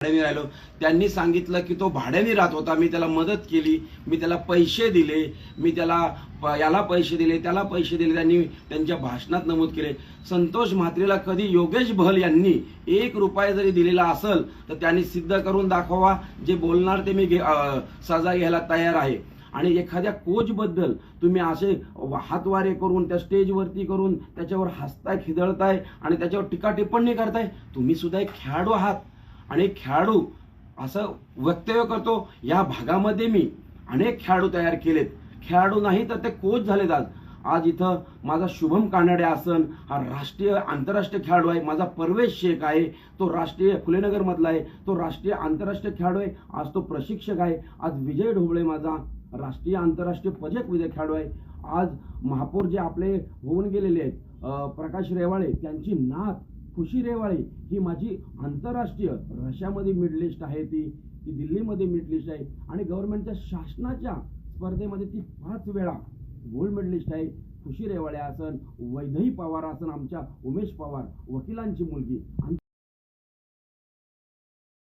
भाड्याने राहिलो. त्यांनी सांगितलं की तो भाड्याने राहत होता. मी त्याला मदत केली, मी त्याला पैसे दिले, मी त्याला याला पैसे दिले, त्याला पैसे दिले. त्यांनी त्यांच्या भाषणात नमूद केले. संतोष म्हात्रेला कधी योगेश बहल यांनी 1 रुपया जरी दिलेला असेल तर त्यांनी सिद्ध करून दाखवा. जे बोलणार ते मी सजा घ्यायला तयार आहे. आणि एखाद्या कोच बद्दल तुम्ही असे हातवारे करून त्या स्टेजवरती करून त्याच्यावर हसताय, खिदळताय आणि त्याच्यावर टीका टिप्पणी करताय. तुम्ही सुद्धा एक खेळाडू आहात आणि खेळाडू असं वक्तव्य करतो. या भागामध्ये मी अनेक खेळाडू तयार केलेत. खेळाडू नाही तर ते कोच झालेत. आज इथं माझा शुभम कानडे आसन हा राष्ट्रीय आंतरराष्ट्रीय खेळाडू आहे. माझा परवेश शेख आहे, तो राष्ट्रीय फुलेनगर मधला आहे, तो राष्ट्रीय आंतरराष्ट्रीय खेळाडू आहे. आज तो प्रशिक्षक आहे. आज विजय ढोबळे माझा राष्ट्रीय आंतरराष्ट्रीय पदक विजय खेळाडू आहे. आज महापौर जे आपले होऊन गेलेले आहेत प्रकाश रेवाळे, त्यांची नात खुशी रेवाळे ही माझी आंतरराष्ट्रीय रशियामध्ये मिडलिस्ट आहे. ती दिल्लीमध्ये मिडलिस्ट आहे आणि गव्हर्नमेंटच्या शासनाच्या स्पर्धेमध्ये ती 5 वेळा गोल्ड मेडलिस्ट आहे. खुशी रेवाळे आसन, वैदेही पवार आसन, आमच्या उमेश पवार वकिलांची मुलगी.